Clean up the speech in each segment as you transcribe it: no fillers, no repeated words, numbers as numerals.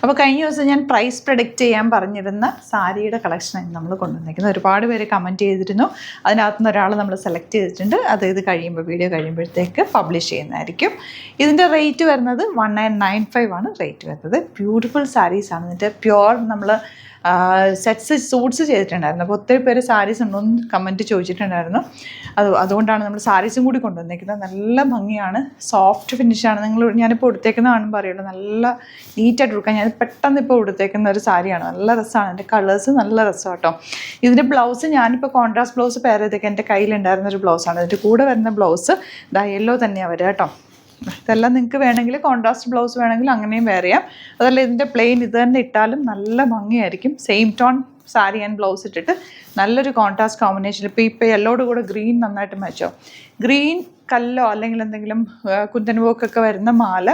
അപ്പോൾ കഴിഞ്ഞ ദിവസം ഞാൻ പ്രൈസ് പ്രൊഡിക്റ്റ് ചെയ്യാൻ പറഞ്ഞിരുന്ന സാരിയുടെ കളക്ഷനാണ് നമ്മൾ കൊണ്ടുവന്നിരിക്കുന്നത്. ഒരുപാട് പേര് കമൻറ്റ് ചെയ്തിരുന്നു. അതിനകത്തുനിന്ന് ഒരാൾ നമ്മൾ സെലക്ട് ചെയ്തിട്ടുണ്ട്. അത് ഇത് കഴിയുമ്പോൾ വീഡിയോ കഴിയുമ്പോഴത്തേക്ക് പബ്ലിഷ് ചെയ്യുന്നതായിരിക്കും. ഇതിൻ്റെ റേറ്റ് വരുന്നത് 1995 ആണ് റേറ്റ് വരുന്നത്. ബ്യൂട്ടിഫുൾ സാരീസാണ്. ഇതിൻ്റെ പ്യുവർ നമ്മൾ സെറ്റ്സ് സൂട്ട്സ് ചെയ്തിട്ടുണ്ടായിരുന്നു. അപ്പോൾ ഒത്തിരി പേര് സാരീസ് ഉണ്ടോയെന്ന് കമൻറ്റ് ചോദിച്ചിട്ടുണ്ടായിരുന്നു. അതുകൊണ്ടാണ് നമ്മൾ സാരീസും കൂടി കൊണ്ടുവന്നിരിക്കുന്നത്. നല്ല ഭംഗിയാണ്, സോഫ്റ്റ് ഫിനിഷാണ്. ഞാനിപ്പോൾ ഉടുത്തേക്കുന്ന കാണുമ്പോൾ അറിയുള്ളൂ, നല്ല നീറ്റായിട്ട് ഉടുക്കാൻ. ഞാൻ പെട്ടെന്ന് ഇപ്പോൾ ഉടുത്തേക്കുന്ന ഒരു സാരിയാണ്. നല്ല രസമാണ്. എൻ്റെ കളേഴ്സ് നല്ല രസമാണ് കേട്ടോ. ഇതിൻ്റെ ബ്ലൗസ് ഞാനിപ്പോൾ കോൺട്രാസ്റ്റ് ബ്ലൗസ് പെയർ ചെയ്തൊക്കെ എൻ്റെ കയ്യിലുണ്ടായിരുന്നൊരു ബ്ലൗസാണ്. ഇതിൻ്റെ കൂടെ വരുന്ന ബ്ലൗസ് യെല്ലോ തന്നെയാണ് വരിക കേട്ടോ. ഇതെല്ലാം നിങ്ങൾക്ക് വേണമെങ്കിൽ കോൺട്രാസ്റ്റ് ബ്ലൗസ് വേണമെങ്കിൽ അങ്ങനെയും വെയർ ചെയ്യാം. അതല്ല ഇതിൻ്റെ പ്ലെയിൻ ഇത് തന്നെ ഇട്ടാലും നല്ല ഭംഗിയായിരിക്കും. Same tone sari and blouse ഇട്ടിട്ട് നല്ലൊരു കോൺട്രാസ്റ്റ് കോമ്പിനേഷൻ. ഇപ്പോൾ യെല്ലോയുടെ കൂടെ ഗ്രീൻ നന്നായിട്ട് മാച്ചോ, ഗ്രീൻ കല്ലോ അല്ലെങ്കിൽ എന്തെങ്കിലും കുന്തൻ വർക്കൊക്കെ വരുന്ന മാല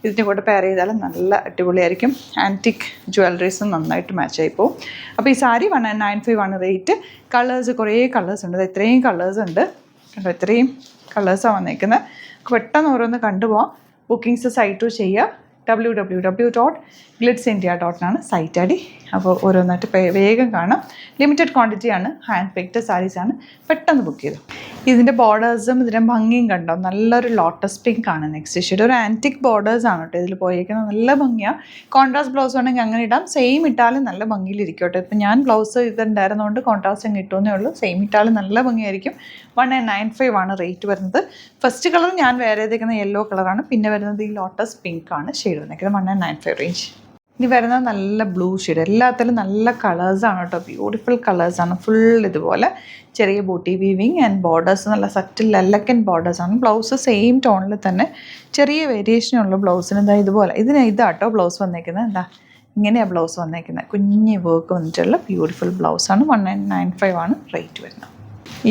ഇതിൻ്റെ കൂടെ പെയർ ചെയ്താലും നല്ല അടിപൊളിയായിരിക്കും. ആൻറ്റിക് ജ്വല്ലറീസും നന്നായിട്ട് മാച്ചായി പോകും. അപ്പോൾ ഈ സാരി 1995 ആണ് റേറ്റ്. കളേഴ്സ് കുറേ കളേഴ്സ് ഉണ്ട്. ഇത്രയും കളേഴ്സ് ഉണ്ട് കണ്ടോ, ഇത്രയും കളേഴ്സാണ് വന്നേക്കുന്നത്. പെട്ടെന്ന് ഓരോന്ന് കണ്ടുപോകാം. ബുക്കിങ്സ് സൈറ്റ് ചെയ്യുക. www.glitzindia.com site ID D. അപ്പോൾ ഓരോന്നായിട്ട് വേഗം കാണാം. ലിമിറ്റഡ് ക്വാണ്ടിറ്റിയാണ്, ഹാൻഡ് പിക്ഡ് സാരീസാണ്. പെട്ടെന്ന് ബുക്ക് ചെയ്തു. ഇതിൻ്റെ ബോർഡേഴ്സും ഇതിൻ്റെ ഭംഗിയും കണ്ടോ, നല്ലൊരു ലോട്ടസ് പിങ്ക് ആണ് നെക്സ്റ്റ് ഷെയ്ഡ്. ഒരു ആൻറ്റിക് ബോർഡേഴ്സാണ് കേട്ടോ ഇതിൽ പോയിരിക്കുന്നത്. നല്ല ഭംഗിയാണ്. കോൺട്രാസ്റ്റ് ബ്ലൗസ് വേണമെങ്കിൽ അങ്ങനെ ഇടാം. സെയിം ഇട്ടാലും നല്ല ഭംഗിയിലിരിക്കട്ടെ. ഇപ്പം ഞാൻ ബ്ലൗസ് ഇതുണ്ടായിരുന്നതുകൊണ്ട് കോൺട്രാസ്റ്റ് അങ്ങ് ഇട്ടുവെന്നേ ഉള്ളൂ. സെയിം ഇട്ടാലും നല്ല ഭംഗിയായിരിക്കും. 1995 ആണ് റേറ്റ് വരുന്നത്. ഫസ്റ്റ് കളർ ഞാൻ വേറെ ചെയ്തേക്കുന്ന യെല്ലോ കളറാണ്. പിന്നെ വരുന്നത് ഈ ലോട്ടസ് പിങ്ക് ആണ് ഷെയ്ഡ് വന്നേക്കുന്നത്. 1995 റേഞ്ച്. ഇനി വരുന്നത് നല്ല ബ്ലൂ ഷെയ്ഡ്. എല്ലാത്തിലും നല്ല കളേഴ്സാണ് കേട്ടോ. ബ്യൂട്ടിഫുൾ കളേഴ്സാണ്. ഫുൾ ഇതുപോലെ ചെറിയ ബൂട്ടി വീവിങ് ആൻഡ് ബോർഡേഴ്സ് നല്ല സറ്റിൽ എലഗൻ ബോർഡേഴ്സാണ്. ബ്ലൗസ് സെയിം ടോണിൽ തന്നെ ചെറിയ വേരിയേഷനുള്ള ബ്ലൗസിന് എന്താ ഇതുപോലെ ഇതാട്ടോ ബ്ലൗസ് വന്നേക്കുന്നത്. എന്താ ഇങ്ങനെയാണ് ബ്ലൗസ് വന്നേക്കുന്നത്. കുഞ്ഞി വർക്ക് വന്നിട്ടുള്ള ബ്യൂട്ടിഫുൾ ബ്ലൗസാണ്. 1995 ആണ് റേറ്റ് വരുന്നത്.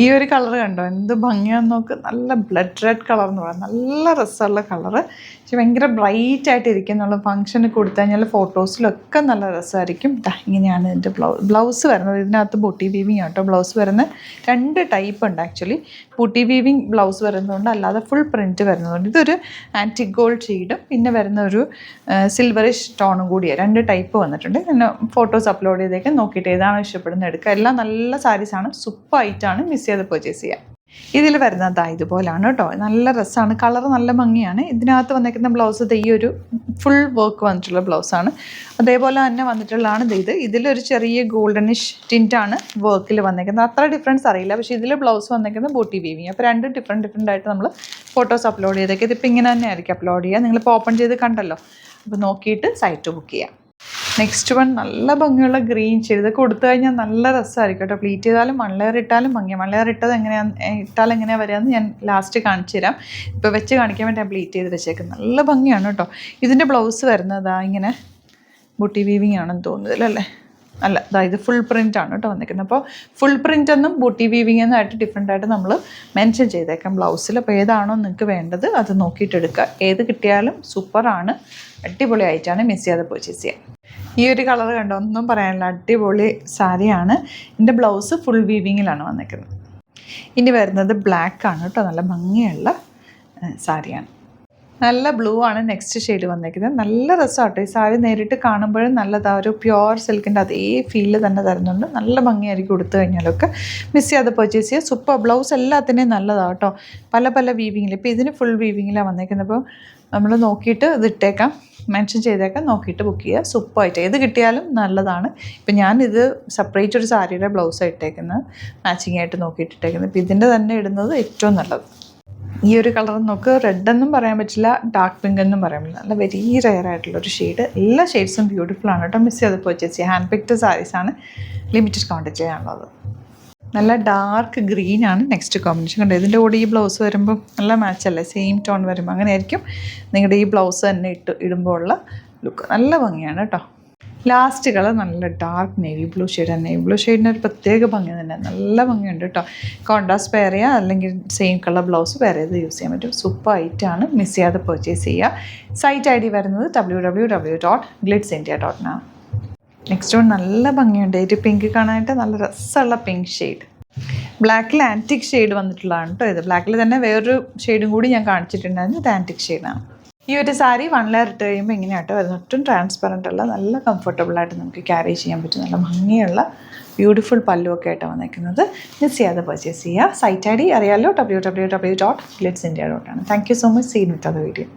ഈ ഒരു കളർ കണ്ടോ, എന്ത് ഭംഗിയാന്ന് നോക്ക്. നല്ല ബ്ലഡ് റെഡ് കളർ എന്ന് പറയാം. നല്ല രസമുള്ള കളറ്. പക്ഷെ ഭയങ്കര ബ്രൈറ്റ് ആയിട്ട് ഇരിക്കുന്നുള്ള. ഫംഗ്ഷന് കൊടുത്തു കഴിഞ്ഞാൽ ഫോട്ടോസിലൊക്കെ നല്ല രസമായിരിക്കും. ഇങ്ങനെയാണ് ഇതിൻ്റെ ബ്ലൗസ് വരുന്നത്. ഇതിനകത്ത് ബൂട്ടി വീവിങ് ആട്ടോ ബ്ലൗസ് വരുന്നത്. 2 ടൈപ്പ് ഉണ്ട് ആക്ച്വലി. ബൂട്ടി വീവിങ് ബ്ലൗസ് വരുന്നതുകൊണ്ട് അല്ലാതെ ഫുൾ പ്രിൻറ്റ് വരുന്നതുകൊണ്ട്. ഇതൊരു ആൻറ്റിക് ഗോൾഡ് ഷെയ്ഡും പിന്നെ വരുന്ന ഒരു സിൽവറിഷ് ടോണും കൂടിയാണ്. 2 ടൈപ്പ് വന്നിട്ടുണ്ട്. പിന്നെ ഫോട്ടോസ് അപ്ലോഡ് ചെയ്തേക്ക് നോക്കിയിട്ട് ഏതാണ് ഇഷ്ടപ്പെടുന്നത് എടുക്കുക. എല്ലാം നല്ല സാരീസാണ്. സൂപ്പറായിട്ടാണ് മിസ് ചെയ്ത് പർച്ചേസ് ചെയ്യാം. ഇതിൽ വരുന്നത് ഇതുപോലാണ് കേട്ടോ. നല്ല രസമാണ്. കളർ നല്ല ഭംഗിയാണ്. ഇതിനകത്ത് വന്നിരിക്കുന്ന ബ്ലൗസ് ഈ ഒരു ഫുൾ വർക്ക് വന്നിട്ടുള്ള ബ്ലൗസാണ്. അതേപോലെ തന്നെ വന്നിട്ടുള്ളതാണ് ഇതിലൊരു ചെറിയ ഗോൾഡനിഷ് ടിൻ്റാണ് വർക്കിൽ വന്നിരിക്കുന്നത്. അത്ര ഡിഫറൻസ് അറിയില്ല. പക്ഷേ ഇതിൽ ബ്ലൗസ് വന്നിരിക്കുന്നത് ബൂട്ടി വീവിങ്. അപ്പോൾ 2 ഡിഫറെൻ്റ് ആയിട്ട് നമ്മൾ ഫോട്ടോസ് അപ്ലോഡ് ചെയ്തേക്ക്. ഇതിപ്പോൾ ഇങ്ങനെ തന്നെ ആയിരിക്കും അപ്ലോഡ് ചെയ്യുക. നിങ്ങളിപ്പോൾ ഓപ്പൺ ചെയ്ത് കണ്ടല്ലോ. അപ്പോൾ നോക്കിയിട്ട് സൈറ്റ് ബുക്ക് ചെയ്യാം. നെക്സ്റ്റ് വൺ നല്ല ഭംഗിയുള്ള ഗ്രീൻ ഷെയ്ഡ്. ഇതൊക്കെ കൊടുത്തു കഴിഞ്ഞാൽ നല്ല രസമായിരിക്കും കേട്ടോ. പ്ലീറ്റ് ചെയ്താലും 1 ലെയർ ഇട്ടാലും ഭംഗിയാണ്. 1 ലെയർ ഇട്ടത് ഇട്ടാൽ എങ്ങനെയാണ് വരികയെന്ന് ഞാൻ ലാസ്റ്റ് കാണിച്ചു തരാം. ഇപ്പോൾ വെച്ച് കാണിക്കാൻ വേണ്ടി ഞാൻ പ്ലീറ്റ് ചെയ്ത് വെച്ചേക്കുന്നത്. നല്ല ഭംഗിയാണ് കേട്ടോ. ഇതിൻ്റെ ബ്ലൗസ് വരുന്നത് ഇങ്ങനെ ബൂട്ടി വീവിങ് ആണെന്ന് തോന്നുന്നില്ല അല്ലേ? അല്ല, ഇത് ഫുൾ പ്രിൻ്റ് ആണ് കേട്ടോ വന്നിരിക്കുന്നത്. അപ്പോൾ ഫുൾ പ്രിൻ്റ് എന്നും ബൂട്ടി വീവിങ് എന്നായിട്ട് ഡിഫറെൻ്റ് ആയിട്ട് നമ്മൾ മെൻഷൻ ചെയ്തേക്കാം ബ്ലൗസിൽ. അപ്പോൾ ഏതാണോ നിങ്ങൾക്ക് വേണ്ടത് അത് നോക്കിയിട്ട് എടുക്കുക. ഏത് കിട്ടിയാലും സൂപ്പറാണ്, അടിപൊളിയായിട്ടാണ്. മിസ് ചെയ്യാതെ പർച്ചേസ് ചെയ്യാം. ഈ ഒരു കളർ കണ്ടോ, ഒന്നും പറയാനില്ല, അടിപൊളി സാരിയാണ്. ഇതിൻ്റെ ബ്ലൗസ് ഫുൾ വീവിങ്ങിലാണ് വന്നിരിക്കുന്നത്. ഇനി വരുന്നത് ബ്ലാക്ക് ആണ് കേട്ടോ. നല്ല ഭംഗിയുള്ള സാരിയാണ്. നല്ല ബ്ലൂ ആണ് നെക്സ്റ്റ് ഷെയ്ഡ് വന്നിരിക്കുന്നത്. നല്ല രസമാട്ടോ ഈ സാരി. നേരിട്ട് കാണുമ്പോഴും നല്ലതാണ്. ഒരു പ്യുവർ സിൽക്കിൻ്റെ അതേ ഫീല് തന്നെ തരുന്നുണ്ട്. നല്ല ഭംഗിയായിരിക്കും കൊടുത്തു കഴിഞ്ഞാലൊക്കെ. മിസ് ചെയ്യാതെ പർച്ചേസ് ചെയ്യുക. സൂപ്പർ. ബ്ലൗസ് എല്ലാത്തിൻ്റെയും നല്ലതാണ് കേട്ടോ. പല വീവിങ്ങിൽ. ഇപ്പോൾ ഇതിന് ഫുൾ വീവിങ്ങിലാണ് വന്നിരിക്കുന്നത്. അപ്പോൾ നമ്മൾ നോക്കിയിട്ട് ഇത് ഇട്ടേക്കാം, മെൻഷൻ ചെയ്തേക്കാം, നോക്കിയിട്ട് ബുക്ക് ചെയ്യുക. സൂപ്പറായിട്ട് ഏത് കിട്ടിയാലും നല്ലതാണ്. ഇപ്പം ഞാനിത് സെപ്പറേറ്റ് ഒരു സാരിയുടെ ബ്ലൗസാണ് ഇട്ടേക്കുന്നത്, മാച്ചിങ് ആയിട്ട് നോക്കിയിട്ട് ഇട്ടേക്കുന്നത്. ഇപ്പം ഇതിൻ്റെ തന്നെ ഇടുന്നത് ഏറ്റവും നല്ലത്. ഈ ഒരു കളർ നോക്ക്. റെഡ് എന്നും പറയാൻ പറ്റില്ല, ഡാർക്ക് പിങ്ക് എന്നും പറയാൻ പറ്റില്ല. നല്ല വെരി റെയർ ആയിട്ടുള്ളൊരു ഷെയ്ഡ്. എല്ലാ ഷെയ്ഡ്സും ബ്യൂട്ടിഫുൾ ആണ് കേട്ടോ. മിസ് ചെയ്ത് പർച്ചേസ് ചെയ്യുക. ഹാൻഡ് പിക്ഡ് സാരീസാണ്. ലിമിറ്റഡ് ക്വാണ്ടിറ്റി ആണുള്ളത്. നല്ല ഡാർക്ക് ഗ്രീൻ ആണ് നെക്സ്റ്റ് കോമ്പിനേഷൻ. കണ്ടോ, ഇതിൻ്റെ കൂടെ ഈ ബ്ലൗസ് വരുമ്പോൾ നല്ല മാച്ചല്ലേ? സെയിം ടോൺ വരുമ്പോൾ അങ്ങനെയായിരിക്കും നിങ്ങളുടെ ഈ ബ്ലൗസ് തന്നെ ഇടുമ്പോൾ ഉള്ള ലുക്ക്. നല്ല ഭംഗിയാണ് കേട്ടോ. ലാസ്റ്റ് കളർ നല്ല ഡാർക്ക് നേവി ബ്ലൂ ഷെയ്ഡാണ്. നേവി ബ്ലൂ ഷെയ്ഡിന് ഒരു പ്രത്യേക ഭംഗി തന്നെ. നല്ല ഭംഗിയുണ്ട് കേട്ടോ. കോൺട്രാസ്റ്റ് പെയർ ചെയ്യുക, അല്ലെങ്കിൽ സെയിം കളർ ബ്ലൗസ് പെയർ ചെയ്ത് യൂസ് ചെയ്യാൻ പറ്റും. സൂപ്പർ ആയിട്ടാണ്. മിസ് ചെയ്യാതെ പർച്ചേസ് ചെയ്യുക. സൈറ്റ് ID വരുന്നത് www.glitzindia.com. നെക്സ്റ്റ് വൺ നല്ല ഭംഗിയുണ്ട്. ഒരു പിങ്ക് കാണാനായിട്ട് നല്ല രസമുള്ള പിങ്ക് ഷെയ്ഡ്. ബ്ലാക്കിൽ ആൻറ്റിക് ഷെയ്ഡ് വന്നിട്ടുള്ളതാണ് കേട്ടോ ഇത്. ബ്ലാക്കിൽ തന്നെ വേറൊരു ഷെയ്ഡും കൂടി ഞാൻ കാണിച്ചിട്ടുണ്ടായിരുന്നു. ഇത് ആൻറ്റിക് ഷെയ്ഡാണ്. ഈ ഒരു സാരി 1 ലെയർ ഇട്ട് കഴിയുമ്പോൾ ഇങ്ങനെയാട്ടോ വരുന്നത്. ഒട്ടും ട്രാൻസ്പെറൻ്റ് അല്ല, നല്ല കംഫർട്ടബിളായിട്ട് നമുക്ക് ക്യാരി ചെയ്യാൻ പറ്റും. നല്ല ഭംഗിയുള്ള ബ്യൂട്ടിഫുൾ പല്ലുവൊക്കെ ആയിട്ടാണ് വന്നിരിക്കുന്നത്. മിസ് ചെയ്യാതെ പർച്ചേസ് ചെയ്യുക. സൈറ്റ് ഐ ഡി അറിയാമല്ലോ, www.glitzindia.ആണ്. Thank you so much. സീൻ വിത്ത് അത് വീഡിയോ.